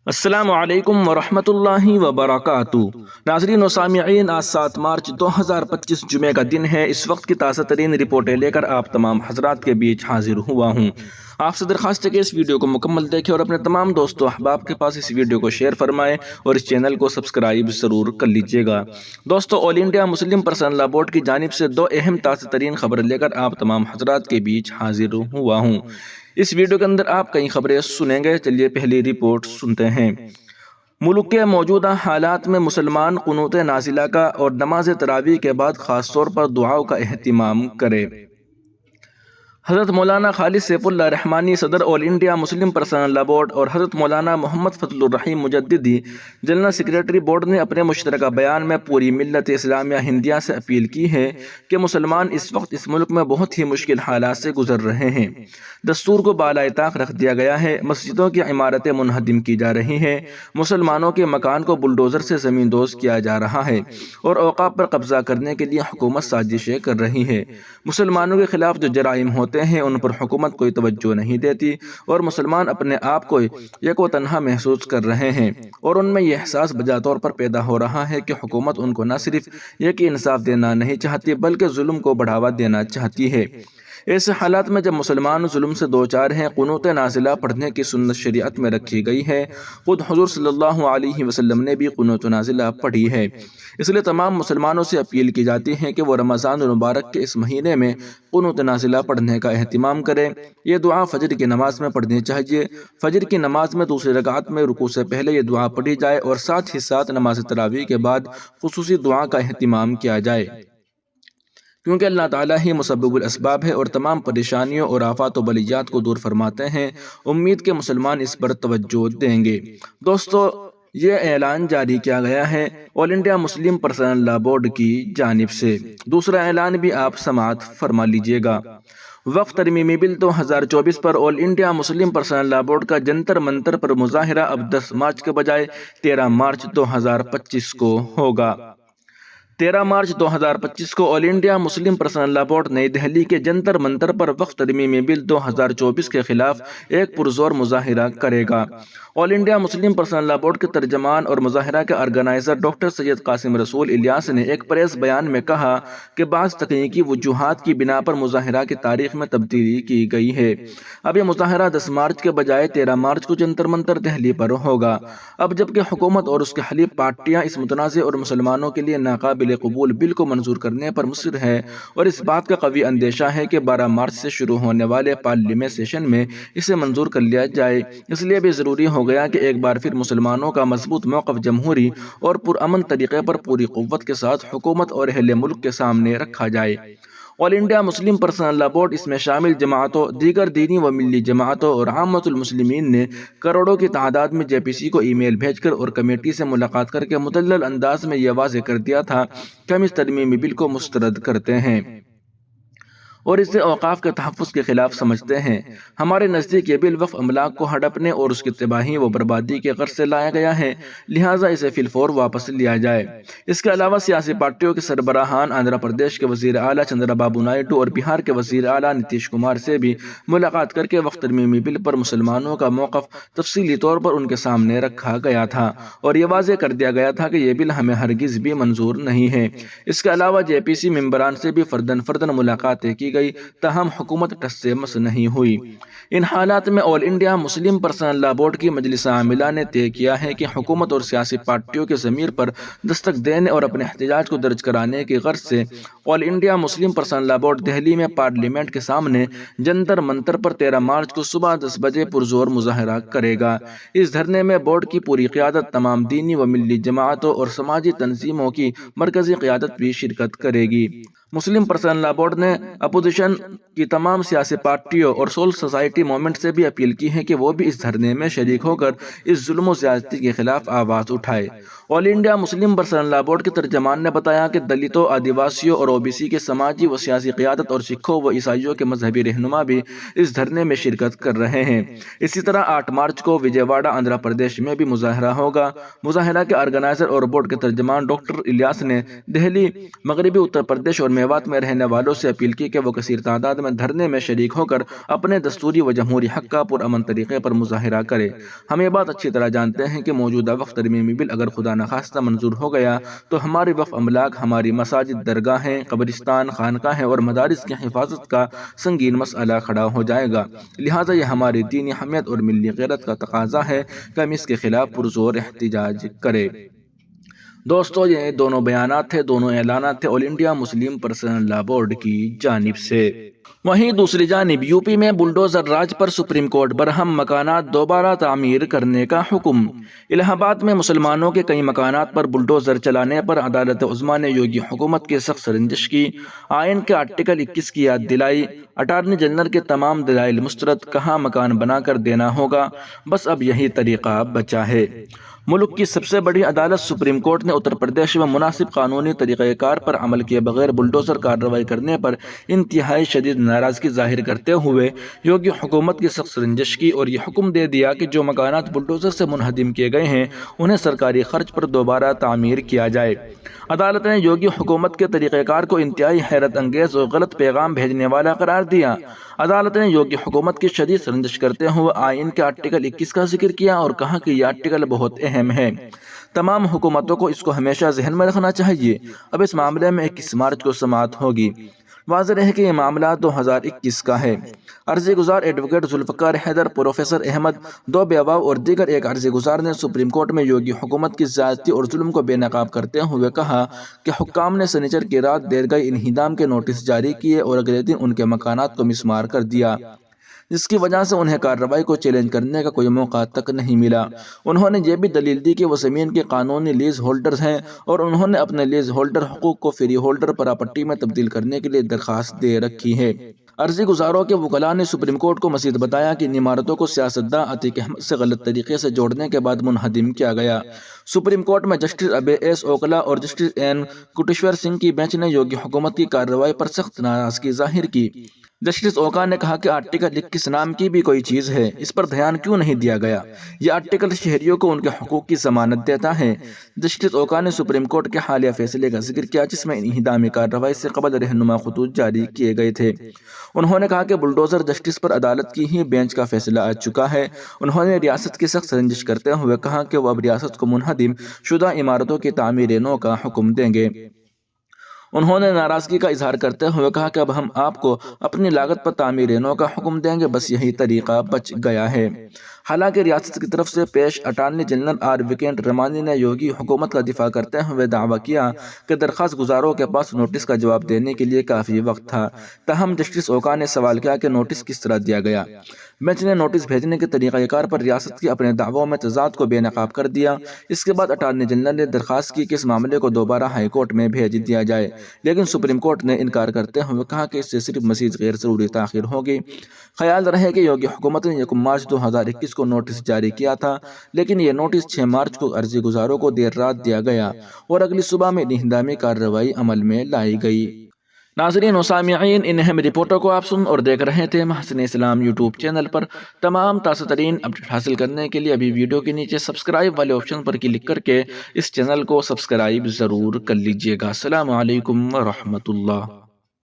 السلام علیکم ورحمۃ اللہ وبرکاتہ۔ ناظرین و سامعین، آج 7 مارچ 2025 جمعہ کا دن ہے۔ اس وقت کی تازہ ترین رپورٹیں لے کر آپ تمام حضرات کے بیچ حاضر ہوا ہوں۔ آپ سے درخواست ہے کہ اس ویڈیو کو مکمل دیکھیں اور اپنے تمام دوستوں احباب کے پاس اس ویڈیو کو شیئر فرمائیں اور اس چینل کو سبسکرائب ضرور کر لیجئے گا۔ دوستو، All India Muslim Personal Law Board کی جانب سے 2 اہم تازہ ترین خبر لے کر آپ تمام حضرات کے بیچ حاضر ہوا ہوں۔ اس ویڈیو کے اندر آپ کئی خبریں سنیں گے۔ چلیے پہلی رپورٹ سنتے ہیں۔ ملک کے موجودہ حالات میں مسلمان قنوت نازلہ کا اور نماز تراویح کے بعد خاص طور پر دعاؤں کا اہتمام کرے۔ حضرت مولانا خالد سیف اللہ رحمانی، صدر All India Muslim Personal Law Board, اور حضرت مولانا محمد فضل الرحیم مجددی، جنرل سیکریٹری بورڈ نے اپنے مشترکہ بیان میں پوری ملت اسلامیہ ہندیہ سے اپیل کی ہے کہ مسلمان اس وقت اس ملک میں بہت ہی مشکل حالات سے گزر رہے ہیں۔ دستور کو بالائے طاق رکھ دیا گیا ہے، مسجدوں کی عمارتیں منہدم کی جا رہی ہیں، مسلمانوں کے مکان کو بلڈوزر سے زمین دوز کیا جا رہا ہے اور اوقاف پر قبضہ کرنے کے لیے حکومت سازشیں کر رہی ہے۔ مسلمانوں کے خلاف جو جرائم ہوتے ہیں ان پر حکومت کوئی توجہ نہیں دیتی اور مسلمان اپنے آپ کو یک و تنہا محسوس کر رہے ہیں، اور ان میں یہ احساس بجا طور پر پیدا ہو رہا ہے کہ حکومت ان کو نہ صرف یقینی انصاف دینا نہیں چاہتی بلکہ ظلم کو بڑھاوا دینا چاہتی ہے۔ ایسے حالات میں جب مسلمان ظلم سے دوچار ہیں، قنوت نازلہ پڑھنے کی سنت شریعت میں رکھی گئی ہے۔ خود حضور صلی اللہ علیہ وسلم نے بھی قنوت نازلہ پڑھی ہے۔ اس لیے تمام مسلمانوں سے اپیل کی جاتی ہے کہ وہ رمضان المبارک کے اس مہینے میں قنوت نازلہ پڑھنے کا اہتمام کریں۔ یہ دعا فجر کی نماز میں پڑھنی چاہیے۔ فجر کی نماز میں دوسری رکعت میں رکوع سے پہلے یہ دعا پڑھی جائے اور ساتھ ہی ساتھ نماز تراویح کے بعد خصوصی دعا کا اہتمام کیا جائے، کیونکہ اللہ تعالیٰ ہی مسبب الاسباب ہے اور تمام پریشانیوں اور آفات و بلیات کو دور فرماتے ہیں۔ امید کہ مسلمان اس پر توجہ دیں گے۔ دوستو، یہ اعلان جاری کیا گیا ہے All India Muslim Personal Law Board کی جانب سے۔ دوسرا اعلان بھی آپ سماعت فرما لیجئے گا۔ وقف ترمیمی بل 2024 پر All India Muslim Personal Law Board کا جنتر منتر پر مظاہرہ اب 10 مارچ کے بجائے 13 مارچ 2025 کو ہوگا۔ 13 مارچ 2025 کو All India Muslim Personal Law Board Nai Delhi کے جنتر منتر پر وقف ترمیمی بل 2024 کے خلاف ایک پرزور مظاہرہ کرے گا۔ All India Muslim Personal Law Board کے ترجمان اور مظاہرہ کے آرگنائزر ڈاکٹر سید قاسم رسول الیاس نے ایک پریس بیان میں کہا کہ بعض تکنیکی وجوہات کی بنا پر مظاہرہ کی تاریخ میں تبدیلی کی گئی ہے۔ اب یہ مظاہرہ 10 مارچ کے بجائے 13 مارچ کو جنتر منتر دہلی پر ہوگا۔ اب جبکہ حکومت اور اس کے حلیف پارٹیاں اس متنازع اور مسلمانوں کے لیے ناقابل قبول بل کو منظور کرنے پر مصر ہے اور اس بات کا قوی اندیشہ ہے کہ 12 مارچ سے شروع ہونے والے پارلیمنٹ سیشن میں اسے منظور کر لیا جائے، اس لیے بھی ضروری ہو گیا کہ ایک بار پھر مسلمانوں کا مضبوط موقف جمہوری اور پرامن طریقے پر پوری قوت کے ساتھ حکومت اور اہل ملک کے سامنے رکھا جائے۔ All India Muslim Personal Law Board, اس میں شامل جماعتوں، دیگر دینی و ملی جماعتوں اور عامۃ المسلمین نے کروڑوں کی تعداد میں جے پی سی کو ای میل بھیج کر اور کمیٹی سے ملاقات کر کے مدلل انداز میں یہ واضح کر دیا تھا کہ ہم اس ترمیمی بل کو مسترد کرتے ہیں اور اسے اوقاف کے تحفظ کے خلاف سمجھتے ہیں۔ ہمارے نزدیک یہ بل وقف املاک کو ہڑپنے اور اس کی تباہی و بربادی کے غرض سے لایا گیا ہے، لہٰذا اسے فی الفور واپس لیا جائے۔ اس کے علاوہ سیاسی پارٹیوں کے سربراہان آندھرا پردیش کے وزیر اعلیٰ چندرا بابو نائیڈو اور بہار کے وزیر اعلیٰ نتیش کمار سے بھی ملاقات کر کے وقف ترمیمی بل پر مسلمانوں کا موقف تفصیلی طور پر ان کے سامنے رکھا گیا تھا اور یہ واضح کر دیا گیا تھا کہ یہ بل ہمیں ہرگز بھی منظور نہیں ہے۔ اس کے علاوہ جے پی سی ممبران سے بھی فرداً ملاقاتیں کی گئی، تاہم حکومت ٹس سے مس نہیں ہوئی۔ ان حالات میں All India Muslim Personal Law Board کی مجلس عاملہ نے طے کیا ہے کہ حکومت اور سیاسی پارٹیوں کے ضمیر پر دستک دینے اور اپنے احتجاج کو درج کرانے کی غرض سے All India Muslim Personal Law Board Delhi میں پارلیمنٹ کے سامنے جنتر منتر پر 13 مارچ کو صبح 10 بجے پرزور مظاہرہ کرے گا۔ اس دھرنے میں بورڈ کی پوری قیادت، تمام دینی و ملی جماعتوں اور سماجی تنظیموں کی مرکزی قیادت بھی شرکت کرے گی۔ مسلم پرسنل لاء بورڈ نے اپوزیشن کی تمام سیاسی پارٹیوں اور سول سوسائٹی موومنٹ سے بھی اپیل کی ہے کہ وہ بھی اس دھرنے میں شریک ہو کر اس ظلم و زیادتی کے خلاف آواز اٹھائے۔ All India Muslim Personal Law Board کے ترجمان نے بتایا کہ دلتوں، آدیواسیوں اور او بی سی کے سماجی و سیاسی قیادت اور سکھوں و عیسائیوں کے مذہبی رہنما بھی اس دھرنے میں شرکت کر رہے ہیں۔ اسی طرح 8 مارچ کو وجے واڑہ آندھرا پردیش میں بھی مظاہرہ ہوگا۔ مظاہرہ کے آرگنائزر اور بورڈ کے ترجمان ڈاکٹر الیاس نے دہلی، مغربی اتر پردیش اور میوات میں رہنے والوں سے اپیل کی کہ وہ کثیر تعداد میں دھرنے میں شریک ہو کر اپنے دستوری و جمہوری حق کا پرامن طریقے پر مظاہرہ کرے۔ ہم یہ بات اچھی طرح جانتے ہیں کہ موجودہ وقف ترمیمی بل اگر خدا نخواستہ منظور ہو گیا تو ہمارے وقف املاک، ہماری مساجد، درگاہیں، قبرستان، خانقاہیں اور مدارس کی حفاظت کا سنگین مسئلہ کھڑا ہو جائے گا۔ لہٰذا یہ ہماری دینی حمیت اور ملی غیرت کا تقاضا ہے کہ ہم اس کے خلاف پرزور احتجاج کریں۔ دوستو، یہ دونوں بیانات تھے، دونوں اعلانات تھے آل انڈیا مسلم پرسنل لا بورڈ کی جانب سے۔ وہیں دوسری جانب یوپی میں بلڈوزر راج پر سپریم کورٹ برہم مکانات دوبارہ تعمیر کرنے کا حکم۔ الہ آباد میں مسلمانوں کے کئی مکانات پر بلڈوزر چلانے پر عدالت عظمیٰ نے یوگی حکومت کی سخت سرزنش کی، آئین کے آرٹیکل 21 کی یاد دلائی، اٹارنی جنرل کے تمام دلائل مسترد، کہاں مکان بنا کر دینا ہوگا، بس اب یہی طریقہ بچا ہے۔ ملک کی سب سے بڑی عدالت سپریم کورٹ نے اتر پردیش میں مناسب قانونی طریقہ کار پر عمل کیے بغیر بلڈوزر کارروائی کرنے پر انتہائی شدید ناراضگی ظاہر کرتے ہوئے یوگی حکومت کی سخت سرزنش کی اور یہ حکم دے دیا کہ جو مکانات بلڈوزر سے منہدم کیے گئے ہیں انہیں سرکاری خرچ پر دوبارہ تعمیر کیا جائے۔ عدالت نے یوگی حکومت کے طریقہ کار کو انتہائی حیرت انگیز اور غلط پیغام بھیجنے والا قرار دیا۔ عدالت نے یوگی حکومت کی شدید سرزنش کرتے ہوئے آئین کے آرٹیکل 21 کا ذکر کیا اور کہا کہ یہ آرٹیکل بہت اہم ہے، تمام حکومتوں کو اس کو ہمیشہ ذہن میں رکھنا چاہیے۔ اب اس معاملے میں 21 مارچ کو سماعت ہوگی۔ واضح ہے کہ یہ معاملہ 2021 کا ہے۔ عرضی گزار ایڈوکیٹ ذوالفقار حیدر، پروفیسر احمد، دو بیواؤں اور دیگر ایک عرضی گزار نے سپریم کورٹ میں یوگی حکومت کی زیادتی اور ظلم کو بے نقاب کرتے ہوئے کہا کہ حکام نے سنیچر کی رات دیر گئی انہدام کے نوٹس جاری کیے اور اگلے دن ان کے مکانات کو مسمار کر دیا، جس کی وجہ سے انہیں کارروائی کو چیلنج کرنے کا کوئی موقع تک نہیں ملا۔ انہوں نے یہ بھی دلیل دی کہ وہ زمین کے قانونی لیز ہولڈرز ہیں اور انہوں نے اپنے لیز ہولڈر حقوق کو فری ہولڈر پراپرٹی میں تبدیل کرنے کے لیے درخواست دے رکھی ہے۔ عرضی گزاروں کے وکلاء نے سپریم کورٹ کو مزید بتایا کہ ان عمارتوں کو سیاستداں عتیق احمد سے غلط طریقے سے جوڑنے کے بعد منہدم کیا گیا۔ سپریم کورٹ میں جسٹس ابے ایس اوکلا اور جسٹس این کوٹیشور سنگھ کی بینچ نے یوگی حکومت کی کارروائی پر سخت ناراضگی ظاہر کی۔ جسٹس اوکا نے کہا کہ آرٹیکل 21 نام کی بھی کوئی چیز ہے، اس پر دھیان کیوں نہیں دیا گیا؟ یہ آرٹیکل شہریوں کو ان کے حقوق کی ضمانت دیتا ہے۔ جسٹس اوکا نے سپریم کورٹ کے حالیہ فیصلے کا ذکر کیا جس میں انہدامی کارروائی سے قبل رہنما خطوط جاری کیے گئے تھے۔ انہوں نے کہا کہ بلڈوزر جسٹس پر عدالت کی ہی بینچ کا فیصلہ آ چکا ہے۔ انہوں نے ریاست کی سخت سرزنش کرتے ہوئے کہا کہ وہ اب ریاست کو منہدم شدہ عمارتوں کی تعمیر نو کا حکم دیں گے۔ انہوں نے ناراضگی کا اظہار کرتے ہوئے کہا کہ اب ہم آپ کو اپنی لاگت پر تعمیر نو کا حکم دیں گے، بس یہی طریقہ بچ گیا ہے۔ حالانکہ ریاست کی طرف سے پیش attorney general are Venkat Ramani نے یوگی حکومت کا دفاع کرتے ہوئے دعویٰ کیا کہ درخواست گزاروں کے پاس نوٹس کا جواب دینے کے لیے کافی وقت تھا۔ تاہم جسٹس اوکا نے سوال کیا کہ نوٹس کس طرح دیا گیا؟ بینچ نے نوٹس بھیجنے کے طریقہ کار پر ریاست کے اپنے دعووں میں تضاد کو بے نقاب کر دیا۔ اس کے بعد اٹارنی جنرل نے درخواست کی کہ اس معاملے کو دوبارہ ہائی کورٹ میں بھیج دیا جائے، لیکن سپریم کورٹ نے انکار کرتے ہوئے کہا کہ اس سے صرف مزید غیر ضروری تاخیر ہوگی۔ خیال رہے کہ یوگی حکومت نے 1 مارچ 2021 کو نوٹس جاری کیا تھا، لیکن یہ نوٹس 6 مارچ کو عرضی گزاروں کو دیر رات دیا گیا اور اگلی صبح میں انہدامی کارروائی عمل میں لائی گئی۔ ناظرین و سامعین، ان اہم رپورٹوں کو آپ سن اور دیکھ رہے تھے محسن اسلام یوٹیوب چینل پر۔ تمام تازہ ترین اپڈیٹ حاصل کرنے کے لیے ابھی ویڈیو کے نیچے سبسکرائب والے آپشن پر کلک کر کے اس چینل کو سبسکرائب ضرور کر لیجئے گا۔ السلام علیکم ورحمۃ اللہ۔